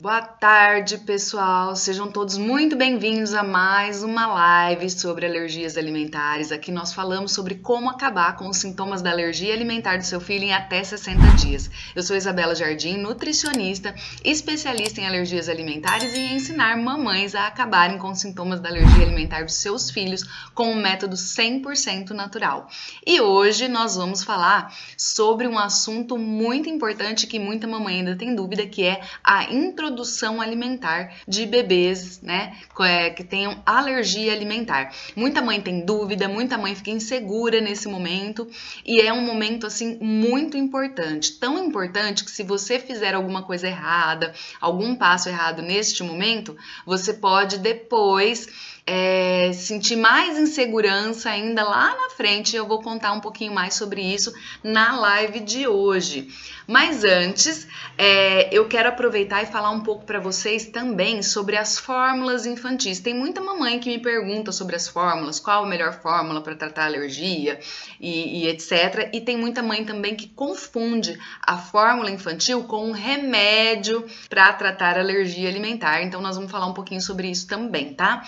Boa tarde, pessoal. Sejam todos muito bem-vindos a mais uma live sobre alergias alimentares. Aqui nós falamos sobre como acabar com os sintomas da alergia alimentar do seu filho em até 60 dias. Eu sou Isabela Jardim, nutricionista, especialista em alergias alimentares e em ensinar mamães a acabarem com os sintomas da alergia alimentar dos seus filhos com um método 100% natural. E hoje nós vamos falar sobre um assunto muito importante que muita mamãe ainda tem dúvida, que é a introdução alimentar de bebês, né, que tenham alergia alimentar. Muita mãe tem dúvida, muita mãe fica insegura nesse momento e é um momento assim muito importante, tão importante que se você fizer alguma coisa errada, algum passo errado neste momento, você pode depois sentir mais insegurança ainda lá na frente. Eu vou contar um pouquinho mais sobre isso na live de hoje. Mas antes, eu quero aproveitar e falar um pouco para vocês também sobre as fórmulas infantis. Tem muita mamãe que me pergunta sobre as fórmulas, qual a melhor fórmula para tratar alergia e etc. E tem muita mãe também que confunde a fórmula infantil com um remédio para tratar alergia alimentar. Então nós vamos falar um pouquinho sobre isso também, tá?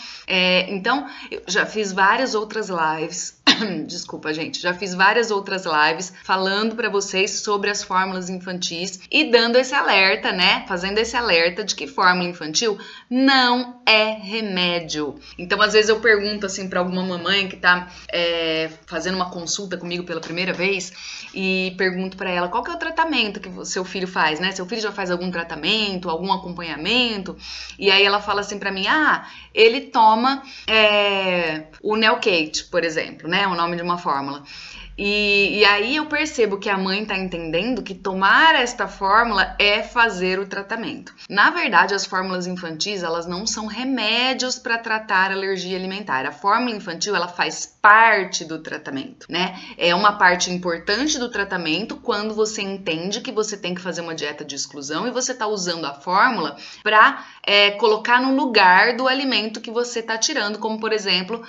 Então, eu já fiz várias outras lives, desculpa, gente, já fiz várias outras lives falando para vocês sobre as fórmulas infantis e dando esse alerta, né? Fazendo esse alerta de que fórmula infantil não é remédio. Então, às vezes eu pergunto assim para alguma mamãe que tá fazendo uma consulta comigo pela primeira vez e pergunto para ela qual que é o tratamento que o seu filho faz, né? Seu filho já faz algum tratamento, algum acompanhamento? E aí ela fala assim para mim, ele toma o Nelcate, por exemplo, né? O nome de uma fórmula. E aí eu percebo que a mãe tá entendendo que tomar esta fórmula é fazer o tratamento. Na verdade, as fórmulas infantis, elas não são remédios para tratar alergia alimentar. A fórmula infantil, ela faz parte do tratamento, né? É uma parte importante do tratamento quando você entende que você tem que fazer uma dieta de exclusão e você tá usando a fórmula para colocar no lugar do alimento que você tá tirando, como por exemplo,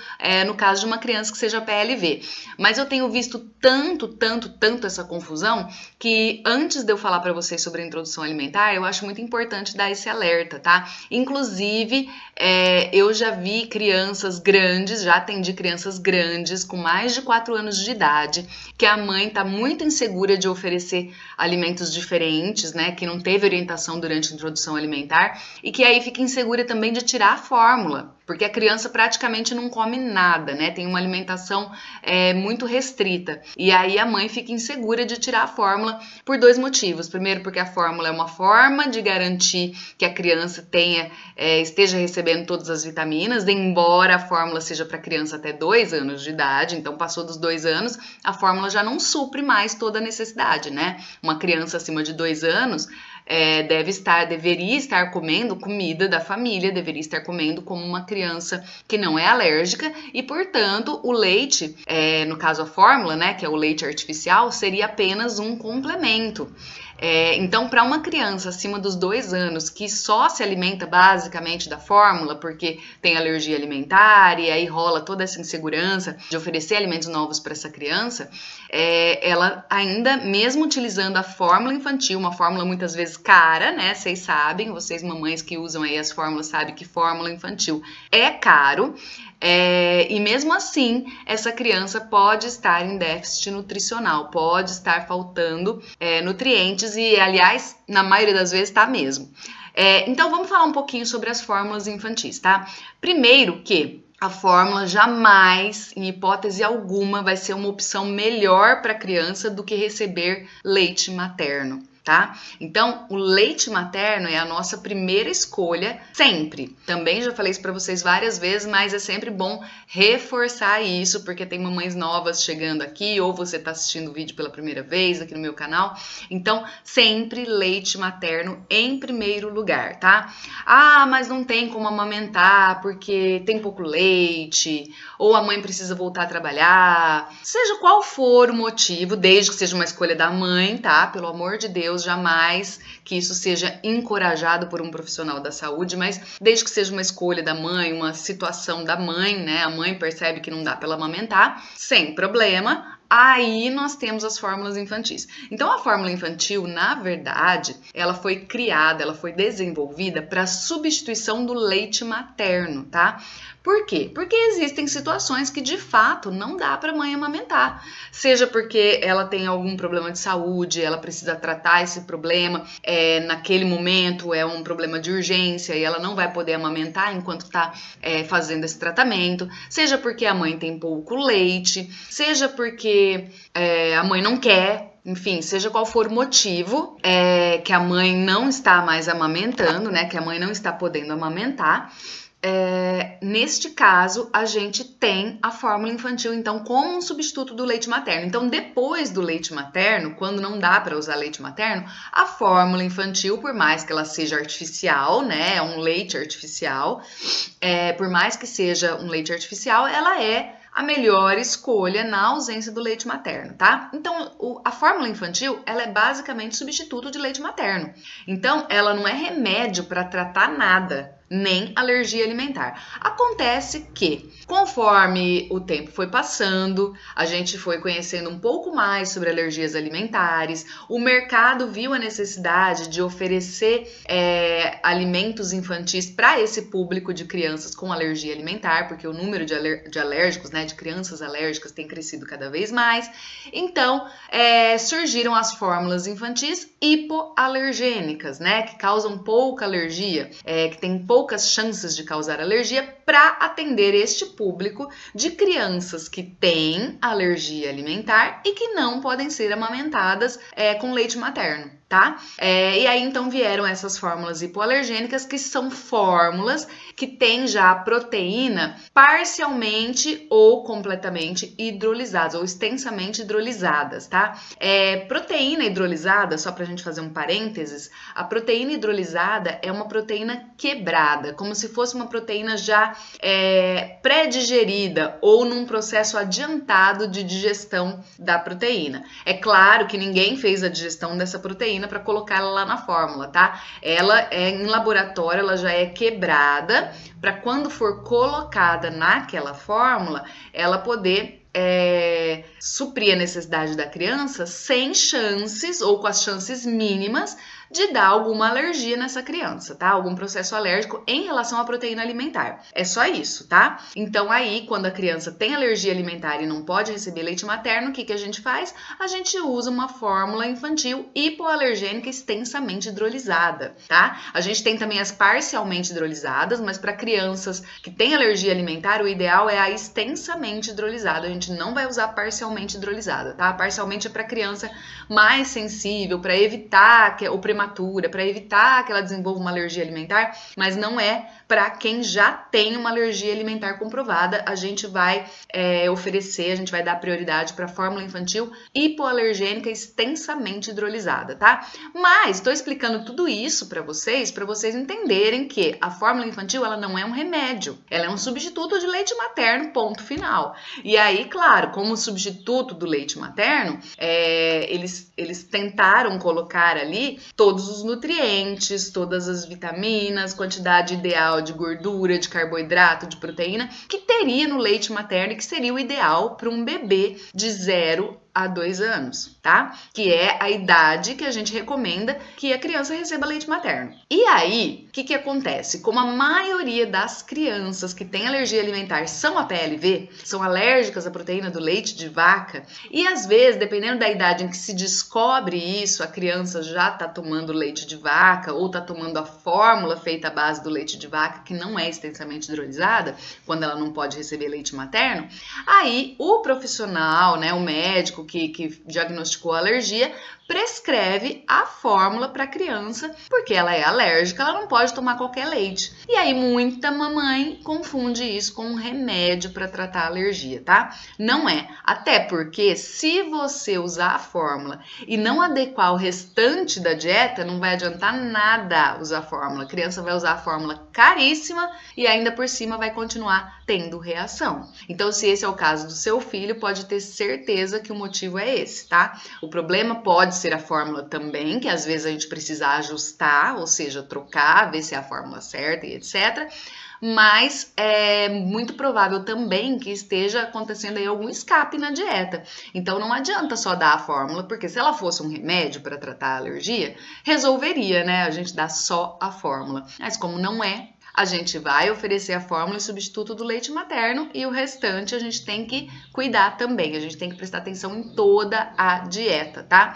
no caso de uma criança que seja PLV. Mas eu tenho visto tanto essa confusão que antes de eu falar para vocês sobre a introdução alimentar, eu acho muito importante dar esse alerta, tá? Inclusive, eu já vi crianças grandes, já atendi crianças grandes com mais de 4 anos de idade, que a mãe tá muito insegura de oferecer alimentos diferentes, né? Que não teve orientação durante a introdução alimentar e que aí fica insegura também de tirar a fórmula, porque a criança praticamente não come nada, né? Tem uma alimentação muito restrita. E aí a mãe fica insegura de tirar a fórmula por 2 motivos. Primeiro, porque a fórmula é uma forma de garantir que a criança esteja recebendo todas as vitaminas, embora a fórmula seja para criança até 2 anos de idade. Então, passou dos 2 anos, a fórmula já não supre mais toda a necessidade, né? Uma criança acima de 2 anos deveria estar comendo comida da família, deveria estar comendo como uma criança que não é alérgica e, portanto, o leite, no caso a fórmula, né, que é o leite artificial, seria apenas um complemento. Então, para uma criança acima dos 2 anos que só se alimenta basicamente da fórmula porque tem alergia alimentar e aí rola toda essa insegurança de oferecer alimentos novos para essa criança, ela ainda, mesmo utilizando a fórmula infantil, uma fórmula muitas vezes cara, né? Vocês sabem, vocês mamães que usam aí as fórmulas sabem que fórmula infantil é caro. E mesmo assim, essa criança pode estar em déficit nutricional, pode estar faltando nutrientes e, aliás, na maioria das vezes está mesmo. Então, vamos falar um pouquinho sobre as fórmulas infantis, tá? Primeiro que a fórmula jamais, em hipótese alguma, vai ser uma opção melhor para a criança do que receber leite materno. Tá? Então, o leite materno é a nossa primeira escolha sempre. Também já falei isso para vocês várias vezes, mas é sempre bom reforçar isso, porque tem mamães novas chegando aqui, ou você está assistindo o vídeo pela primeira vez aqui no meu canal. Então, sempre leite materno em primeiro lugar, tá? Mas não tem como amamentar porque tem pouco leite, ou a mãe precisa voltar a trabalhar. Seja qual for o motivo, desde que seja uma escolha da mãe, tá? Pelo amor de Deus, jamais que isso seja encorajado por um profissional da saúde, mas desde que seja uma escolha da mãe, uma situação da mãe, né? A mãe percebe que não dá para ela amamentar, sem problema, aí nós temos as fórmulas infantis. Então, a fórmula infantil, na verdade, ela foi criada, ela foi desenvolvida para substituição do leite materno, tá? Por quê? Porque existem situações que de fato não dá para a mãe amamentar. Seja porque ela tem algum problema de saúde, ela precisa tratar esse problema, naquele momento é um problema de urgência e ela não vai poder amamentar enquanto está fazendo esse tratamento. Seja porque a mãe tem pouco leite, seja porque a mãe não quer. Enfim, seja qual for o motivo que a mãe não está mais amamentando, né? Que a mãe não está podendo amamentar. Neste caso, a gente tem a fórmula infantil, então, como um substituto do leite materno. Então, depois do leite materno, quando não dá para usar leite materno, a fórmula infantil, por mais que ela seja artificial, né, um leite artificial, por mais que seja um leite artificial, ela é a melhor escolha na ausência do leite materno, tá? Então, a fórmula infantil, ela é basicamente substituto de leite materno. Então, ela não é remédio para tratar nada, nem alergia alimentar. Acontece que, conforme o tempo foi passando, a gente foi conhecendo um pouco mais sobre alergias alimentares, o mercado viu a necessidade de oferecer alimentos infantis para esse público de crianças com alergia alimentar, porque o número de alérgicos, né, de crianças alérgicas tem crescido cada vez mais. Então, surgiram as fórmulas infantis hipoalergênicas, né, que causam pouca alergia, que tem poucas chances de causar alergia, para atender este público de crianças que têm alergia alimentar e que não podem ser amamentadas com leite materno, tá? E aí então vieram essas fórmulas hipoalergênicas, que são fórmulas que têm já a proteína parcialmente ou completamente hidrolizadas ou extensamente hidrolizadas, tá? Proteína hidrolisada, só pra gente fazer um parênteses, a proteína hidrolisada é uma proteína quebrada, como se fosse uma proteína já pré-digerida ou num processo adiantado de digestão da proteína. É claro que ninguém fez a digestão dessa proteína para colocar ela lá na fórmula, tá? Ela em laboratório, ela já é quebrada para quando for colocada naquela fórmula, ela poder suprir a necessidade da criança sem chances ou com as chances mínimas de dar alguma alergia nessa criança, tá? Algum processo alérgico em relação à proteína alimentar. É só isso, tá? Então aí, quando a criança tem alergia alimentar e não pode receber leite materno, o que que a gente faz? A gente usa uma fórmula infantil hipoalergênica extensamente hidrolisada, tá? A gente tem também as parcialmente hidrolizadas, mas para crianças que têm alergia alimentar, o ideal é a extensamente hidrolisada. A gente não vai usar parcialmente hidrolisada, tá? Parcialmente é para criança mais sensível, para evitar ou prematura, para evitar que ela desenvolva uma alergia alimentar, mas não é para quem já tem uma alergia alimentar comprovada. A gente vai oferecer, a gente vai dar prioridade para a fórmula infantil hipoalergênica extensamente hidrolisada, tá? Mas estou explicando tudo isso para vocês entenderem que a fórmula infantil, ela não é um remédio, ela é um substituto de leite materno, ponto final. E aí, claro, como substituto do leite materno, eles tentaram colocar ali todos os nutrientes, todas as vitaminas, quantidade ideal de gordura, de carboidrato, de proteína, que teria no leite materno e que seria o ideal para um bebê de 0 a 2 anos, tá? Que é a idade que a gente recomenda que a criança receba leite materno. E aí, o que que acontece? Como a maioria das crianças que têm alergia alimentar são APLV, são alérgicas à proteína do leite de vaca, e às vezes, dependendo da idade em que se descobre isso, a criança já tá tomando leite de vaca ou tá tomando a fórmula feita à base do leite de vaca, que não é extensamente hidrolisada, quando ela não pode receber leite materno, aí o profissional, né, o médico que diagnosticou a alergia, prescreve a fórmula para a criança, porque ela é alérgica, ela não pode tomar qualquer leite. E aí muita mamãe confunde isso com um remédio para tratar a alergia, tá? Não é. Até porque se você usar a fórmula e não adequar o restante da dieta, não vai adiantar nada usar a fórmula. A criança vai usar a fórmula caríssima e ainda por cima vai continuar tendo reação. Então, se esse é o caso do seu filho, pode ter certeza que o motivo é esse, tá? O problema pode ser a fórmula também, que às vezes a gente precisa ajustar, ou seja, trocar, ver se é a fórmula certa e etc. mas é muito provável também que esteja acontecendo aí algum escape na dieta. Então não adianta só dar a fórmula, porque se ela fosse um remédio para tratar a alergia, resolveria, né? A gente dá só a fórmula. Mas como não é, a gente vai oferecer a fórmula e substituto do leite materno e o restante a gente tem que cuidar também, a gente tem que prestar atenção em toda a dieta, tá?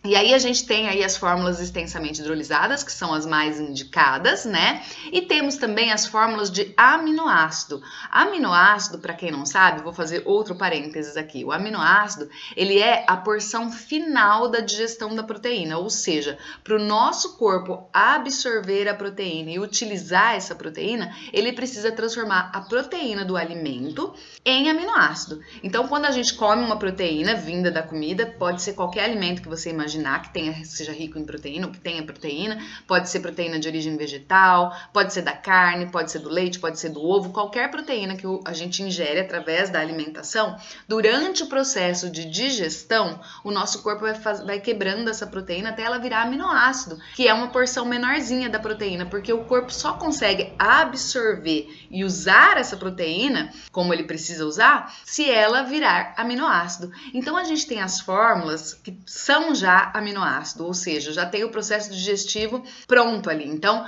E aí a gente tem aí as fórmulas extensamente hidrolisadas, que são as mais indicadas, né? E temos também as fórmulas de aminoácido. Aminoácido, para quem não sabe, vou fazer outro parênteses aqui. O aminoácido, ele é a porção final da digestão da proteína, ou seja, para o nosso corpo absorver a proteína e utilizar essa proteína, ele precisa transformar a proteína do alimento em aminoácido. Então, quando a gente come uma proteína vinda da comida, pode ser qualquer alimento que você imaginar que seja rico em proteína, ou que tenha proteína, pode ser proteína de origem vegetal, pode ser da carne, pode ser do leite, pode ser do ovo, qualquer proteína que a gente ingere através da alimentação, durante o processo de digestão, o nosso corpo vai quebrando essa proteína até ela virar aminoácido, que é uma porção menorzinha da proteína, porque o corpo só consegue absorver e usar essa proteína como ele precisa usar se ela virar aminoácido. Então a gente tem as fórmulas que são já aminoácido, ou seja, já tem o processo digestivo pronto ali. Então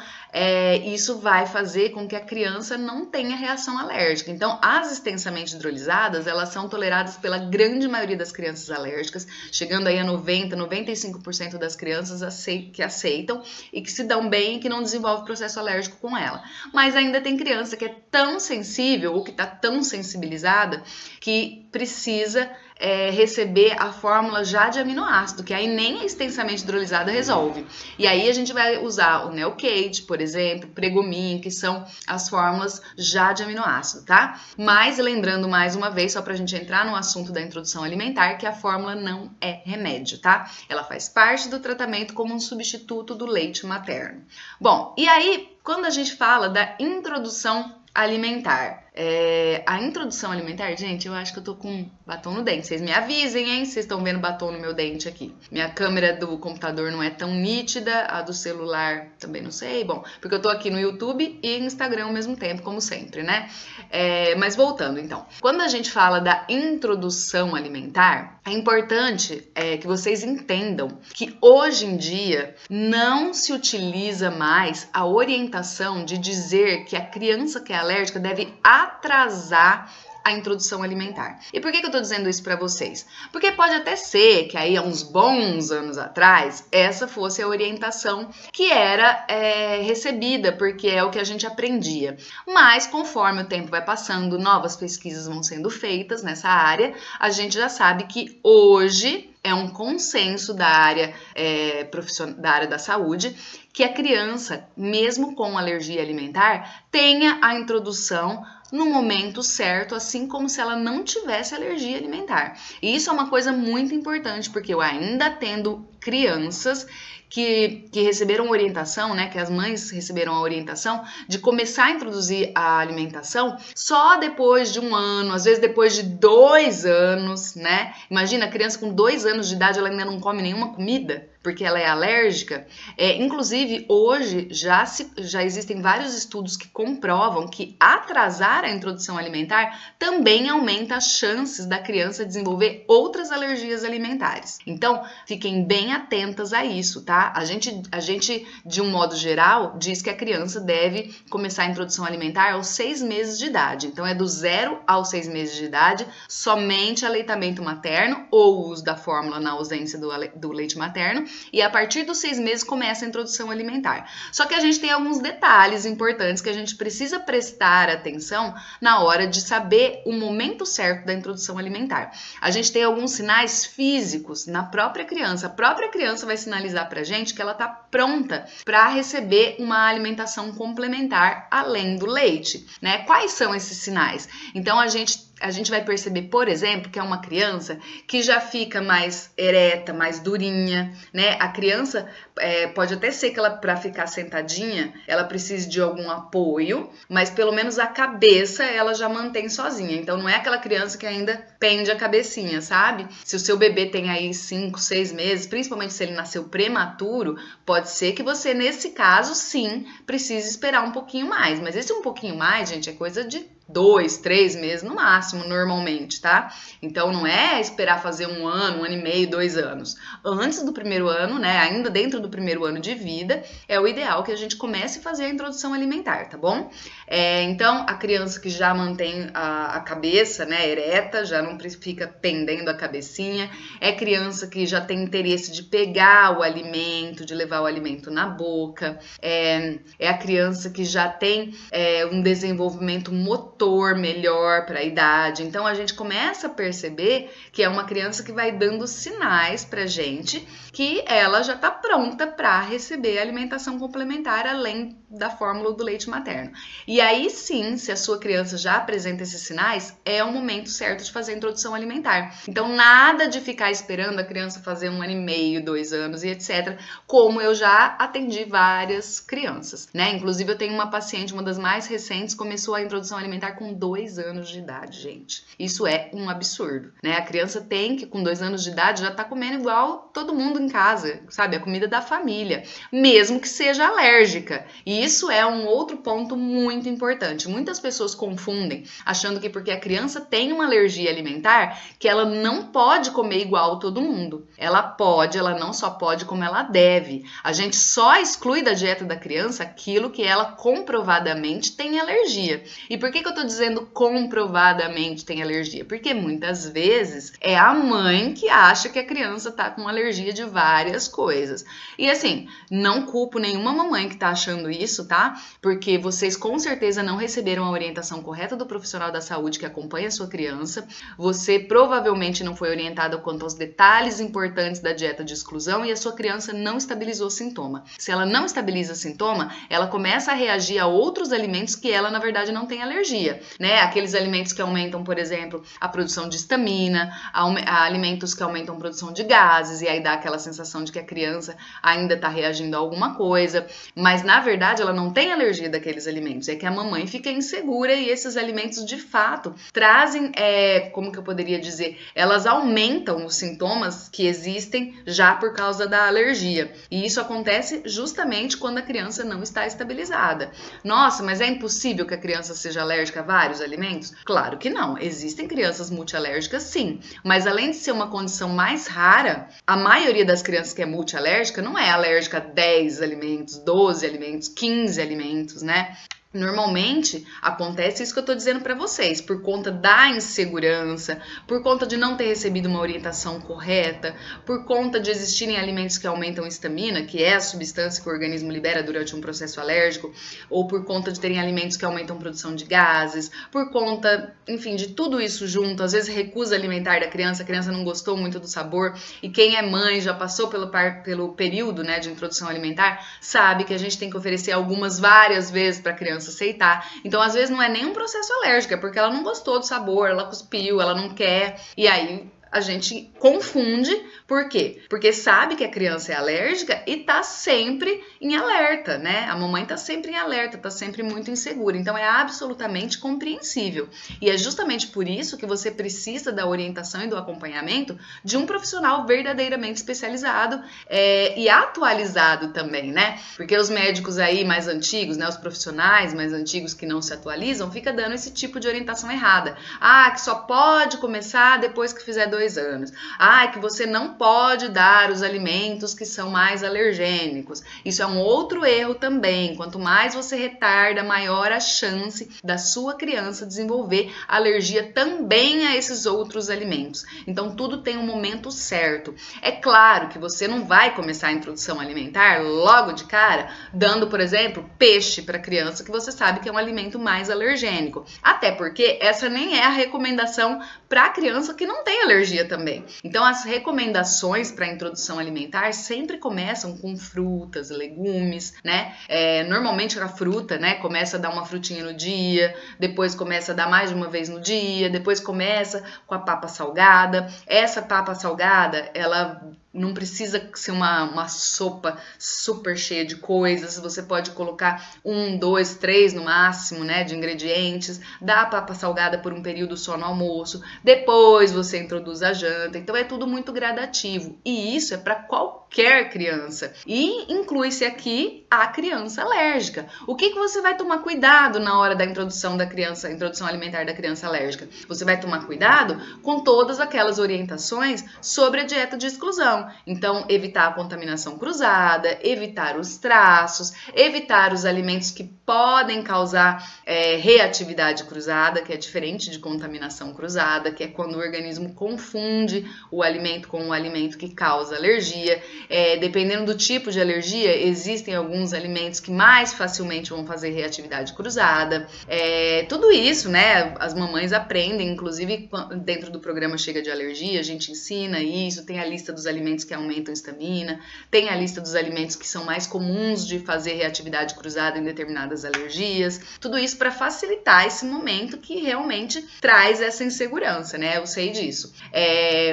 isso vai fazer com que a criança não tenha reação alérgica. Então as extensamente hidrolisadas, elas são toleradas pela grande maioria das crianças alérgicas, chegando aí a 95% das crianças que aceitam e que se dão bem e que não desenvolvem processo alérgico com ela. Mas ainda tem criança que é tão sensível ou que está tão sensibilizada que precisa receber a fórmula já de aminoácido, que aí nem a extensamente hidrolisada resolve. E aí a gente vai usar o Neocate, por exemplo, Pregomin, que são as fórmulas já de aminoácido, tá? Mas lembrando mais uma vez, só pra gente entrar no assunto da introdução alimentar, que a fórmula não é remédio, tá? Ela faz parte do tratamento como um substituto do leite materno. Bom, e aí, quando a gente fala da introdução alimentar, a introdução alimentar, gente, eu acho que eu tô com batom no dente, vocês me avisem, hein, vocês estão vendo batom no meu dente aqui. Minha câmera do computador não é tão nítida, a do celular também não sei, bom, porque eu tô aqui no YouTube e Instagram ao mesmo tempo, como sempre, né? Mas voltando então, quando a gente fala da introdução alimentar, é importante que vocês entendam que hoje em dia não se utiliza mais a orientação de dizer que a criança que é alérgica deve atrasar a introdução alimentar. E por que eu tô dizendo isso para vocês? Porque pode até ser que aí há uns bons anos atrás essa fosse a orientação que era recebida, porque é o que a gente aprendia. Mas conforme o tempo vai passando, novas pesquisas vão sendo feitas nessa área, a gente já sabe que hoje é um consenso da área da área da saúde que a criança, mesmo com alergia alimentar, tenha a introdução no momento certo, assim como se ela não tivesse alergia alimentar. E isso é uma coisa muito importante, porque eu ainda tendo crianças que receberam orientação, né, que as mães receberam a orientação de começar a introduzir a alimentação só depois de 1 ano, às vezes depois de 2 anos, né? Imagina, a criança com 2 anos de idade, ela ainda não come nenhuma comida, porque ela é alérgica. Inclusive, hoje já existem vários estudos que comprovam que atrasar a introdução alimentar também aumenta as chances da criança desenvolver outras alergias alimentares. Então, fiquem bem atentas a isso, tá? A gente, de um modo geral, diz que a criança deve começar a introdução alimentar aos 6 meses de idade. Então, é do 0 aos 6 meses de idade, somente aleitamento materno ou uso da fórmula na ausência do leite materno. E a partir dos 6 meses começa a introdução alimentar. Só que a gente tem alguns detalhes importantes que a gente precisa prestar atenção na hora de saber o momento certo da introdução alimentar. A gente tem alguns sinais físicos na própria criança. A própria criança vai sinalizar pra gente que ela tá pronta para receber uma alimentação complementar além do leite, né? Quais são esses sinais? Então a gente vai perceber, por exemplo, que é uma criança que já fica mais ereta, mais durinha, né? A criança pode até ser que ela, para ficar sentadinha, ela precise de algum apoio, mas pelo menos a cabeça ela já mantém sozinha. Então não é aquela criança que ainda pende a cabecinha, sabe? Se o seu bebê tem aí 5, 6 meses, principalmente se ele nasceu prematuro, pode ser que você, nesse caso, sim, precise esperar um pouquinho mais. Mas esse um pouquinho mais, gente, é coisa de 2, 3 meses no máximo, normalmente, tá? Então, não é esperar fazer 1 ano e meio, 2 anos. Antes do primeiro ano, né, ainda dentro do primeiro ano de vida, é o ideal que a gente comece a fazer a introdução alimentar, tá bom? Então, a criança que já mantém a cabeça, né, ereta, já não fica pendendo a cabecinha, é criança que já tem interesse de pegar o alimento, de levar o alimento na boca, é a criança que já tem um desenvolvimento motor melhor para a idade. Então a gente começa a perceber que é uma criança que vai dando sinais pra gente que ela já está pronta para receber alimentação complementar além da fórmula do leite materno. E aí sim, se a sua criança já apresenta esses sinais, é o momento certo de fazer a introdução alimentar. Então nada de ficar esperando a criança fazer 1 ano e meio, 2 anos e etc, como eu já atendi várias crianças, né? Inclusive eu tenho uma paciente, uma das mais recentes, começou a introdução alimentar com 2 anos de idade, gente. Isso é um absurdo, né? A criança tem que, com 2 anos de idade, já tá comendo igual todo mundo em casa, sabe? A comida da família, mesmo que seja alérgica. E isso é um outro ponto muito importante. Muitas pessoas confundem, achando que porque a criança tem uma alergia alimentar, que ela não pode comer igual todo mundo. Ela pode, ela não só pode, como ela deve. A gente só exclui da dieta da criança aquilo que ela comprovadamente tem alergia. E por que eu tô dizendo comprovadamente tem alergia? Porque muitas vezes é a mãe que acha que a criança tá com alergia de várias coisas. E assim, não culpo nenhuma mamãe que tá achando isso, tá? Porque vocês com certeza não receberam a orientação correta do profissional da saúde que acompanha a sua criança. Você provavelmente não foi orientada quanto aos detalhes importantes da dieta de exclusão e a sua criança não estabilizou o sintoma. Se ela não estabiliza o sintoma, ela começa a reagir a outros alimentos que ela, na verdade, não tem alergia, né? Aqueles alimentos que aumentam, por exemplo, a produção de histamina, alimentos que aumentam a produção de gases, e aí dá aquela sensação de que a criança ainda está reagindo a alguma coisa, mas na verdade ela não tem alergia daqueles alimentos, é que a mamãe fica insegura e esses alimentos de fato trazem, como que eu poderia dizer, elas aumentam os sintomas que existem já por causa da alergia, e isso acontece justamente quando a criança não está estabilizada. Nossa, mas é impossível que a criança seja alérgica a vários alimentos? Claro que não, existem crianças multialérgicas sim, mas além de ser uma condição mais rara, a maioria das crianças que é multialérgica não é alérgica a 10 alimentos, 12 alimentos, 15 alimentos, né? Normalmente acontece isso que eu tô dizendo para vocês, por conta da insegurança, por conta de não ter recebido uma orientação correta, por conta de existirem alimentos que aumentam histamina, que é a substância que o organismo libera durante um processo alérgico, ou por conta de terem alimentos que aumentam a produção de gases, por conta, enfim, de tudo isso junto, às vezes recusa alimentar da criança, a criança não gostou muito do sabor, e quem é mãe já passou pelo período, né, de introdução alimentar, sabe que a gente tem que oferecer várias vezes para a criança aceitar. Então, às vezes, não é nem um processo alérgico, é porque ela não gostou do sabor, ela cuspiu, ela não quer, e aí a gente confunde. Por quê? Porque sabe que a criança é alérgica e tá sempre em alerta, né? A mamãe tá sempre em alerta, tá sempre muito insegura. Então é absolutamente compreensível. E é justamente por isso que você precisa da orientação e do acompanhamento de um profissional verdadeiramente especializado e atualizado também, né? Porque os médicos aí mais antigos, né? Os profissionais mais antigos que não se atualizam, fica dando esse tipo de orientação errada. Ah, que só pode começar depois que fizer 2 anos. Ah, que você não pode dar os alimentos que são mais alergênicos. Isso é um outro erro também. Quanto mais você retarda, maior a chance da sua criança desenvolver alergia também a esses outros alimentos. Então, tudo tem um momento certo. É claro que você não vai começar a introdução alimentar logo de cara, dando, por exemplo, peixe para a criança, que você sabe que é um alimento mais alergênico. Até porque essa nem é a recomendação para a criança que não tem alergia também. Então, as recomendações para a introdução alimentar sempre começam com frutas, legumes, né? Normalmente a fruta, né, começa a dar uma frutinha no dia, depois começa a dar mais de uma vez no dia, depois começa com a papa salgada. Essa papa salgada, ela não precisa ser uma sopa super cheia de coisas, você pode colocar 1, 2, 3 no máximo, né, de ingredientes, dá papa salgada por um período só no almoço, depois você introduz a janta, então é tudo muito gradativo, e isso é para qualquer criança, e inclui-se aqui a criança alérgica. O que você vai tomar cuidado na hora da introdução da criança, introdução alimentar da criança alérgica? Você vai tomar cuidado com todas aquelas orientações sobre a dieta de exclusão. Então, evitar a contaminação cruzada, evitar os traços, evitar os alimentos que podem causar reatividade cruzada, que é diferente de contaminação cruzada, que é quando o organismo confunde o alimento com o alimento que causa alergia. Dependendo do tipo de alergia, existem alguns alimentos que mais facilmente vão fazer reatividade cruzada. Tudo isso, né, as mamães aprendem, inclusive dentro do programa Chega de Alergia, a gente ensina isso, tem a lista dos alimentos que aumentam a histamina, tem a lista dos alimentos que são mais comuns de fazer reatividade cruzada em determinadas alergias, tudo isso para facilitar esse momento que realmente traz essa insegurança, né? Eu sei disso.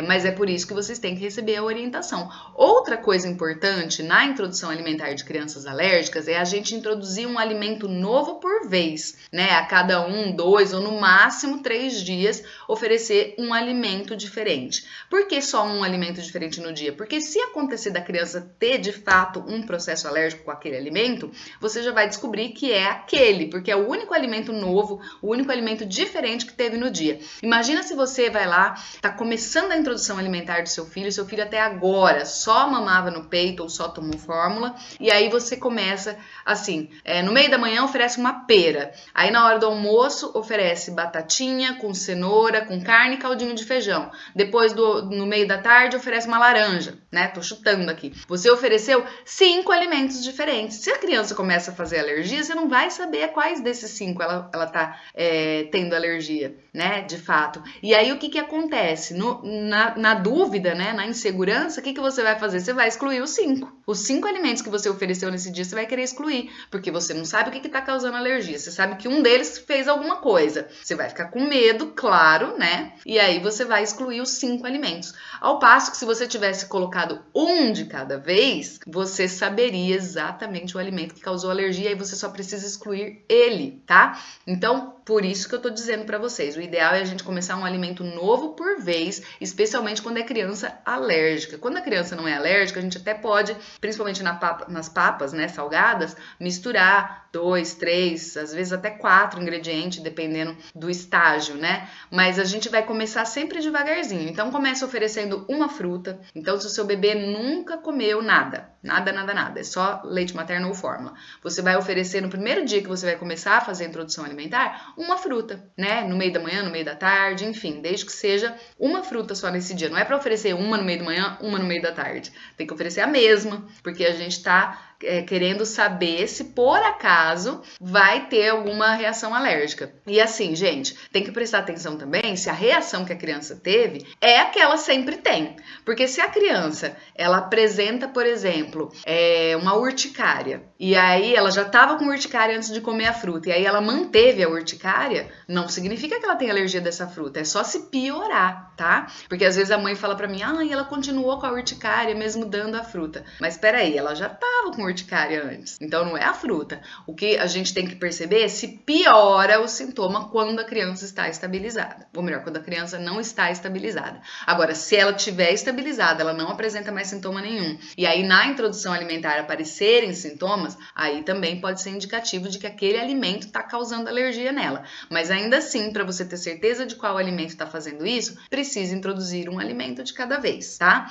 Mas é por isso que vocês têm que receber a orientação. Outra coisa importante na introdução alimentar de crianças alérgicas é a gente introduzir um alimento novo por vez, né? A cada 1, 2 ou no máximo 3 dias oferecer um alimento diferente. Por que só um alimento diferente no dia? Porque se acontecer da criança ter de fato um processo alérgico com aquele alimento, você já vai descobrir que é aquele, porque é o único alimento novo, o único alimento diferente que teve no dia. Imagina se você vai lá, tá começando a introdução alimentar do seu filho até agora só mamava no peito ou só tomou fórmula, e aí você começa assim, no meio da manhã oferece uma pera, aí na hora do almoço oferece batatinha com cenoura, com carne e caldinho de feijão, depois no meio da tarde oferece uma laranja, né? Tô chutando aqui. Você ofereceu 5 alimentos diferentes. Se a criança começa a fazer alergia, você não vai saber quais desses 5 ela tá tendo alergia, né? De fato. E aí o que acontece? Na dúvida, né? Na insegurança, o que você vai fazer? Você vai excluir os 5. Os 5 alimentos que você ofereceu nesse dia, você vai querer excluir, porque você não sabe o que tá causando alergia. Você sabe que um deles fez alguma coisa. Você vai ficar com medo, claro, né? E aí você vai excluir os 5 alimentos. Ao passo que se você tivesse colocado um de cada vez, você saberia exatamente o alimento que causou alergia e você só precisa excluir ele, tá? Então, por isso que eu tô dizendo para vocês, o ideal é a gente começar um alimento novo por vez, especialmente quando é criança alérgica. Quando a criança não é alérgica, a gente até pode, principalmente nas papas, né, salgadas, misturar 2, 3, às vezes até 4 ingredientes, dependendo do estágio, né? Mas a gente vai começar sempre devagarzinho. Então, começa oferecendo uma fruta. Então, se o seu bebê nunca comeu nada, é só leite materno ou fórmula, você vai oferecer no primeiro dia que você vai começar a fazer a introdução alimentar, uma fruta, né? No meio da manhã, no meio da tarde, enfim, desde que seja uma fruta só nesse dia. Não é para oferecer uma no meio da manhã, uma no meio da tarde. Tem que oferecer a mesma, porque a gente tá querendo saber se por acaso vai ter alguma reação alérgica. E assim, gente, tem que prestar atenção também se a reação que a criança teve é a que ela sempre tem. Porque se a criança, ela apresenta, por exemplo, uma urticária, e aí ela já estava com urticária antes de comer a fruta, e aí ela manteve a urticária, não significa que ela tem alergia dessa fruta, é só se piorar, tá? Porque às vezes a mãe fala pra mim, ela continuou com a urticária mesmo dando a fruta. Mas peraí, ela já estava com urticária antes, então não é a fruta. O que a gente tem que perceber é se piora o sintoma quando a criança está estabilizada, ou melhor, quando a criança não está estabilizada. Agora, se ela estiver estabilizada, ela não apresenta mais sintoma nenhum, e aí na introdução alimentar aparecerem sintomas, aí também pode ser indicativo de que aquele alimento está causando alergia nela. Mas ainda assim, para você ter certeza de qual alimento está fazendo isso, precisa introduzir um alimento de cada vez, tá?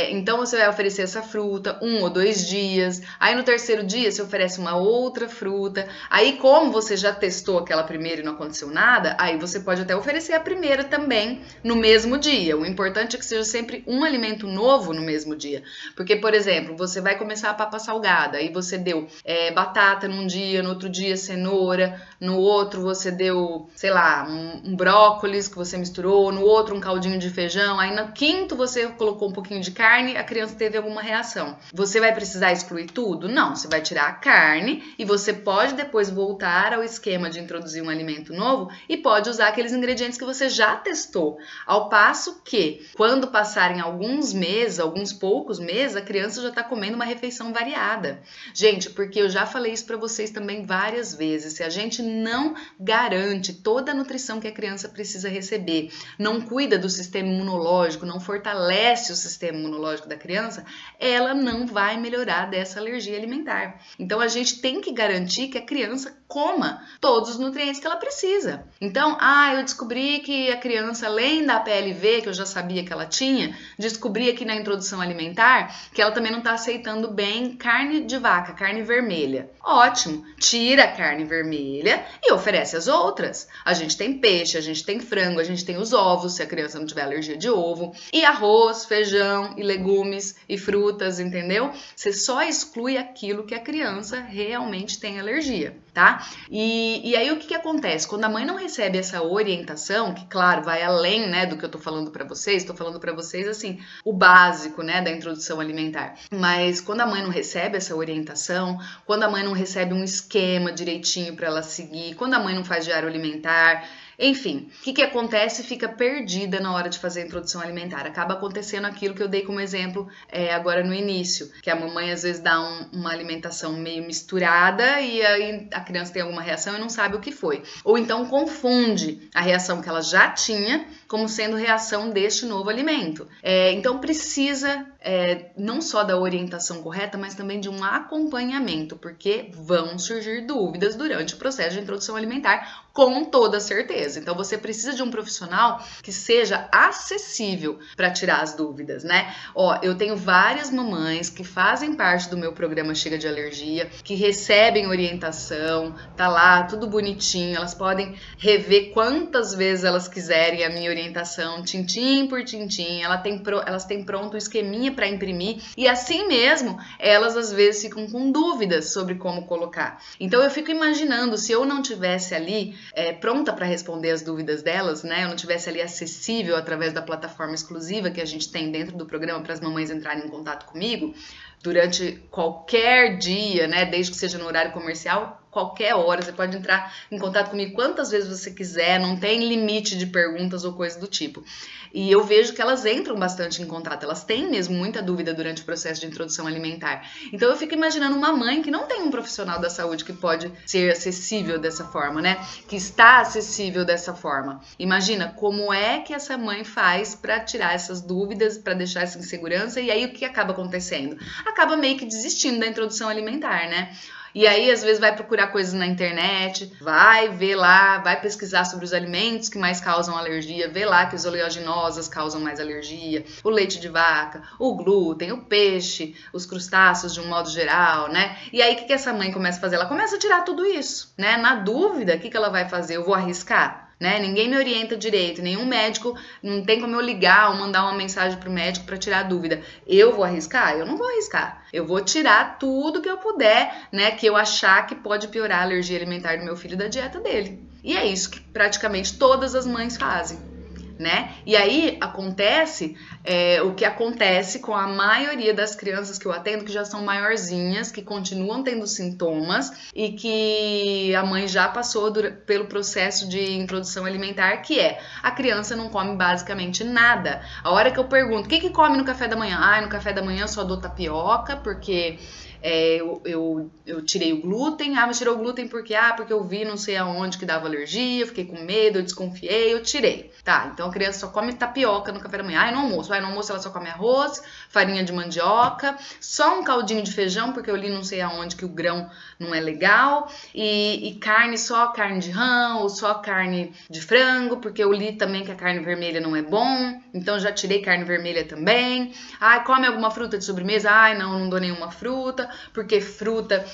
Então você vai oferecer essa fruta 1 ou 2 dias, aí no terceiro dia você oferece uma outra fruta, aí como você já testou aquela primeira e não aconteceu nada, aí você pode até oferecer a primeira também no mesmo dia. O importante é que seja sempre um alimento novo no mesmo dia, porque, por exemplo, você vai começar a papa salgada, aí você deu batata num dia, no outro dia cenoura, no outro você deu, sei lá, um brócolis que você misturou, no outro um caldinho de feijão, aí no quinto você colocou um pouquinho de carne, a criança teve alguma reação. Você vai precisar excluir excluir tudo? Não, você vai tirar a carne e você pode depois voltar ao esquema de introduzir um alimento novo e pode usar aqueles ingredientes que você já testou. Ao passo que, quando passarem alguns meses, alguns poucos meses, a criança já está comendo uma refeição variada. Gente, porque eu já falei isso para vocês também várias vezes, se a gente não garante toda a nutrição que a criança precisa receber, não cuida do sistema imunológico, não fortalece o sistema imunológico da criança, ela não vai melhorar dessa alergia alimentar. Então a gente tem que garantir que a criança coma todos os nutrientes que ela precisa. Então, eu descobri que a criança, além da PLV, que eu já sabia que ela tinha, descobri aqui na introdução alimentar que ela também não está aceitando bem carne de vaca, carne vermelha. Ótimo, tira a carne vermelha e oferece as outras. A gente tem peixe, a gente tem frango, a gente tem os ovos, se a criança não tiver alergia de ovo, e arroz, feijão, e legumes, e frutas, entendeu? Você só exclui aquilo que a criança realmente tem alergia, tá? E aí o que acontece? Quando a mãe não recebe essa orientação, que claro, vai além, né, do que eu tô falando pra vocês assim, o básico, né, da introdução alimentar. Mas quando a mãe não recebe essa orientação, quando a mãe não recebe um esquema direitinho pra ela seguir, quando a mãe não faz diário alimentar, enfim, o que acontece? Fica perdida na hora de fazer a introdução alimentar. Acaba acontecendo aquilo que eu dei como exemplo agora no início, que a mamãe às vezes dá uma alimentação meio misturada e aí a criança tem alguma reação e não sabe o que foi. Ou então confunde a reação que ela já tinha como sendo reação deste novo alimento. Então precisa não só da orientação correta, mas também de um acompanhamento, porque vão surgir dúvidas durante o processo de introdução alimentar, com toda certeza. Então você precisa de um profissional que seja acessível para tirar as dúvidas, né? Eu tenho várias mamães que fazem parte do meu programa Chega de Alergia, que recebem orientação, tá lá tudo bonitinho, elas podem rever quantas vezes elas quiserem a minha orientação, tintim por tintim, elas têm pronto o esqueminha para imprimir e assim mesmo elas às vezes ficam com dúvidas sobre como colocar. Então eu fico imaginando, se eu não tivesse ali pronta para responder as dúvidas delas, né? Eu não tivesse ali acessível através da plataforma exclusiva que a gente tem dentro do programa para as mamães entrarem em contato comigo durante qualquer dia, né? Desde que seja no horário comercial, qualquer hora, você pode entrar em contato comigo quantas vezes você quiser, não tem limite de perguntas ou coisa do tipo. E eu vejo que elas entram bastante em contato, elas têm mesmo muita dúvida durante o processo de introdução alimentar. Então eu fico imaginando uma mãe que não tem um profissional da saúde que pode ser acessível dessa forma, né? Que está acessível dessa forma. Imagina como é que essa mãe faz para tirar essas dúvidas, para deixar essa insegurança, e aí o que acaba acontecendo? Acaba meio que desistindo da introdução alimentar, né? E aí, às vezes, vai procurar coisas na internet, vai ver lá, vai pesquisar sobre os alimentos que mais causam alergia, vê lá que os oleaginosas causam mais alergia, o leite de vaca, o glúten, o peixe, os crustáceos de um modo geral, né? E aí, o que essa mãe começa a fazer? Ela começa a tirar tudo isso, né? Na dúvida, o que ela vai fazer? Eu vou arriscar? Né? Ninguém me orienta direito, nenhum médico, não tem como eu ligar ou mandar uma mensagem pro médico para tirar a dúvida. Eu vou arriscar? Eu não vou arriscar. Eu vou tirar tudo que eu puder, né, que eu achar que pode piorar a alergia alimentar do meu filho da dieta dele. E é isso que praticamente todas as mães fazem, né? E aí acontece o que acontece com a maioria das crianças que eu atendo, que já são maiorzinhas, que continuam tendo sintomas e que a mãe já passou pelo processo de introdução alimentar, que é a criança não come basicamente nada. A hora que eu pergunto, o que come no café da manhã? No café da manhã eu só dou tapioca, porque eu tirei o glúten. Mas tirou o glúten porque eu vi não sei aonde que dava alergia, eu fiquei com medo, eu desconfiei, eu tirei. Tá, então a criança só come tapioca no café da manhã. No almoço. No almoço ela só come arroz, farinha de mandioca, só um caldinho de feijão, porque eu li não sei aonde que o grão não é legal, e carne, só carne de rã, ou só carne de frango, porque eu li também que a carne vermelha não é bom, então já tirei carne vermelha também. Come alguma fruta de sobremesa? Não dou nenhuma fruta, porque fruta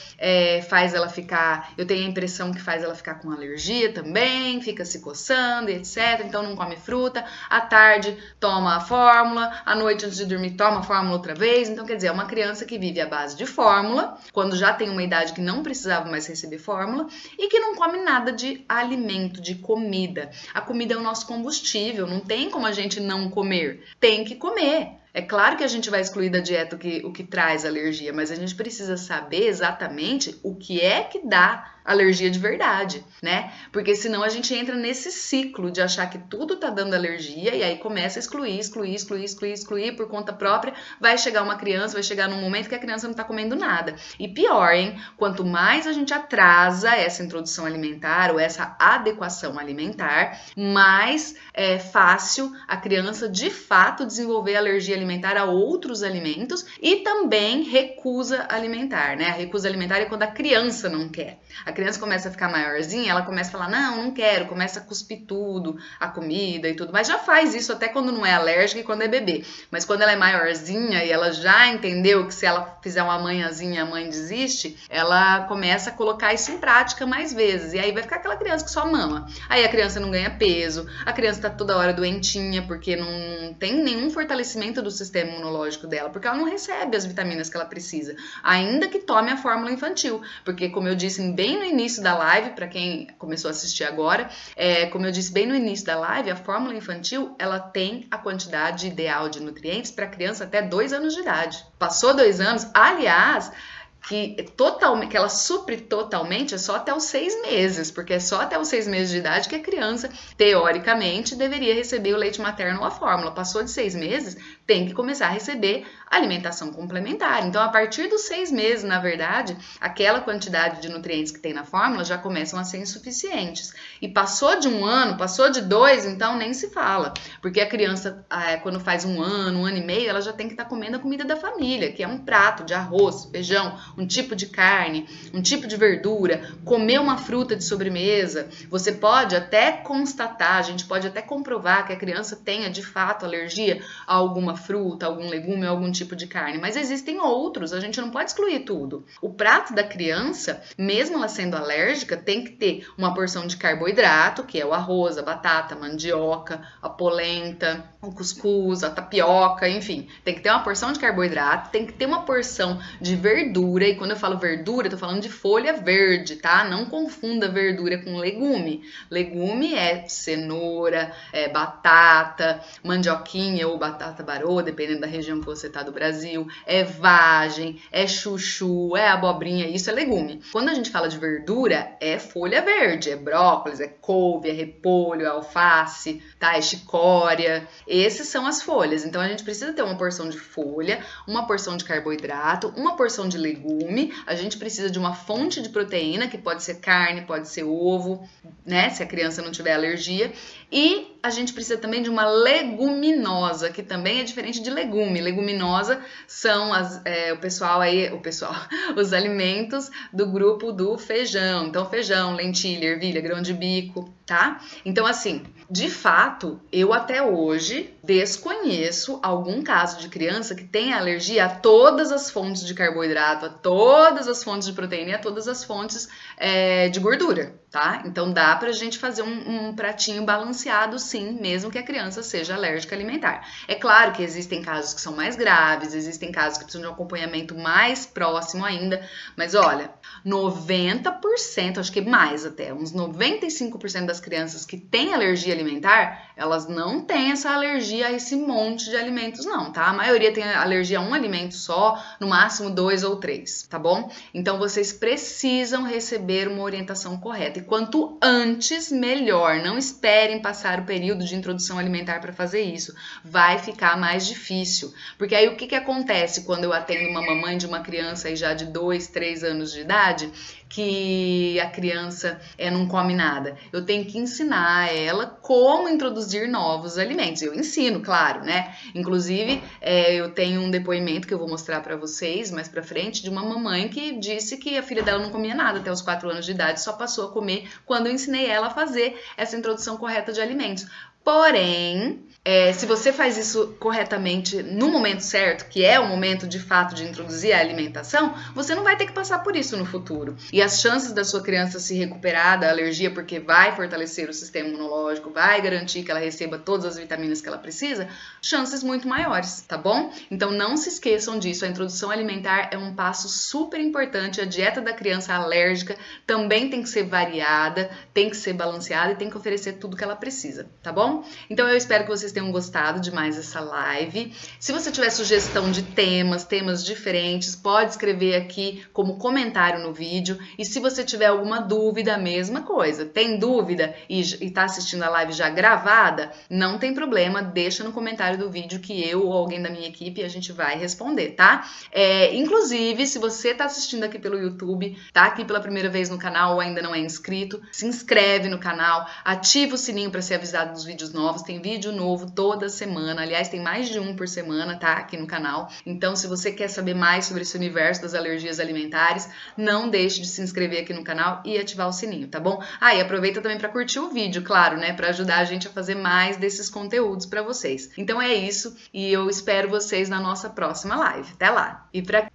faz ela ficar, eu tenho a impressão que faz ela ficar com alergia também, fica se coçando e etc, então não come fruta. À tarde toma a fórmula, à noite antes de dormir toma a fórmula outra vez. Então quer dizer, é uma criança que vive à base de fórmula, quando já tem uma idade que não precisava mais receber fórmula, e que não come nada de alimento, de comida. A comida é o nosso combustível, não tem como a gente não comer, tem que comer. É claro que a gente vai excluir da dieta o que traz alergia, mas a gente precisa saber exatamente o que é que dá alergia de verdade, né? Porque senão a gente entra nesse ciclo de achar que tudo tá dando alergia e aí começa a excluir por conta própria. Vai chegar uma criança, vai chegar num momento que a criança não tá comendo nada. E pior, hein? Quanto mais a gente atrasa essa introdução alimentar ou essa adequação alimentar, mais é fácil a criança de fato desenvolver alergia alimentar a outros alimentos e também recusa alimentar, né? A recusa alimentar é quando a criança não quer. A criança começa a ficar maiorzinha, ela começa a falar, não quero, começa a cuspir tudo, a comida e tudo, mas já faz isso até quando não é alérgica e quando é bebê. Mas quando ela é maiorzinha e ela já entendeu que se ela fizer uma manhãzinha a mãe desiste, ela começa a colocar isso em prática mais vezes. E aí vai ficar aquela criança que só mama. Aí a criança não ganha peso, a criança tá toda hora doentinha porque não tem nenhum fortalecimento do sistema imunológico dela, porque ela não recebe as vitaminas que ela precisa, ainda que tome a fórmula infantil, porque como eu disse bem no início da live, para quem começou a assistir agora, como eu disse bem no início da live, a fórmula infantil, ela tem a quantidade ideal de nutrientes para criança até 2 anos de idade. Passou 2 anos, aliás, que ela supre totalmente é só até os 6 meses, porque é só até os 6 meses de idade que a criança, teoricamente, deveria receber o leite materno ou a fórmula. Passou de 6 meses, tem que começar a receber alimentação complementar. Então, a partir dos 6 meses, na verdade, aquela quantidade de nutrientes que tem na fórmula já começam a ser insuficientes. E passou de 1 ano, passou de 2, então nem se fala. Porque a criança, quando faz 1 ano, 1 ano e meio, ela já tem que estar comendo a comida da família, que é um prato de arroz, feijão, um tipo de carne, um tipo de verdura, comer uma fruta de sobremesa. Você pode até constatar, a gente pode até comprovar que a criança tenha de fato alergia a alguma fruta, algum legume, algum tipo de carne, mas existem outros, a gente não pode excluir tudo. O prato da criança, mesmo ela sendo alérgica, tem que ter uma porção de carboidrato, que é o arroz, a batata, a mandioca, a polenta, o cuscuz, a tapioca, enfim, tem que ter uma porção de carboidrato, tem que ter uma porção de verdura, e quando eu falo verdura, eu tô falando de folha verde, tá? Não confunda verdura com legume. Legume é cenoura, é batata, mandioquinha ou batata baroa, dependendo da região que você tá do Brasil, é vagem, é chuchu, é abobrinha, isso é legume. Quando a gente fala de verdura, é folha verde, é brócolis, é couve, é repolho, é alface, tá? É chicória. Essas são as folhas. Então a gente precisa ter uma porção de folha, uma porção de carboidrato, uma porção de legume. A gente precisa de uma fonte de proteína, que pode ser carne, pode ser ovo, né? Se a criança não tiver alergia. E a gente precisa também de uma leguminosa, que também é diferente de legume. Leguminosa são os alimentos do grupo do feijão. Então, feijão, lentilha, ervilha, grão de bico, tá? Então, assim, de fato, eu até hoje desconheço algum caso de criança que tenha alergia a todas as fontes de carboidrato, a todas as fontes de proteína e a todas as fontes de gordura, tá? Então, dá pra gente fazer um pratinho balanceado, sim, mesmo que a criança seja alérgica alimentar. É claro que existem casos que são mais graves, existem casos que precisam de um acompanhamento mais próximo ainda, mas olha, 90%, acho que mais até, uns 95% das crianças que têm alergia alimentar, elas não têm essa alergia a esse monte de alimentos não, tá? A maioria tem alergia a um alimento só, no máximo 2 ou 3, tá bom? Então, vocês precisam receber uma orientação correta. E quanto antes, melhor. Não esperem passar o período de introdução alimentar para fazer isso. Vai ficar mais difícil. Porque aí o que acontece quando eu atendo uma mamãe de uma criança aí já de 2, 3 anos de idade, que a criança não come nada? Eu tenho que ensinar ela como introduzir novos alimentos. Eu ensino, claro, né? Inclusive, eu tenho um depoimento que eu vou mostrar para vocês mais pra frente de uma mamãe que disse que a filha dela não comia nada até os 4 anos de idade, só passou a comer quando eu ensinei ela a fazer essa introdução correta de alimentos. Porém, se você faz isso corretamente no momento certo, que é o momento de fato de introduzir a alimentação, você não vai ter que passar por isso no futuro. E as chances da sua criança se recuperar da alergia, porque vai fortalecer o sistema imunológico, vai garantir que ela receba todas as vitaminas que ela precisa, chances muito maiores, tá bom? Então não se esqueçam disso, a introdução alimentar é um passo super importante, a dieta da criança alérgica também tem que ser variada, tem que ser balanceada e tem que oferecer tudo que ela precisa, tá bom? bom? Então eu espero que vocês tenham gostado de mais essa live. Se você tiver sugestão de temas diferentes, pode escrever aqui como comentário no vídeo. E se você tiver alguma dúvida, a mesma coisa. Tem dúvida e está assistindo a live já gravada? Não tem problema, deixa no comentário do vídeo que eu ou alguém da minha equipe a gente vai responder, tá? Inclusive, se você está assistindo aqui pelo YouTube, tá aqui pela primeira vez no canal ou ainda não é inscrito, se inscreve no canal, ativa o sininho para ser avisado dos vídeos novos. Tem vídeo novo toda semana, aliás, tem mais de um por semana, tá? Aqui no canal. Então, se você quer saber mais sobre esse universo das alergias alimentares, não deixe de se inscrever aqui no canal e ativar o sininho, tá bom? E aproveita também para curtir o vídeo, claro, né? Para ajudar a gente a fazer mais desses conteúdos para vocês. Então é isso e eu espero vocês na nossa próxima live. Até lá! E para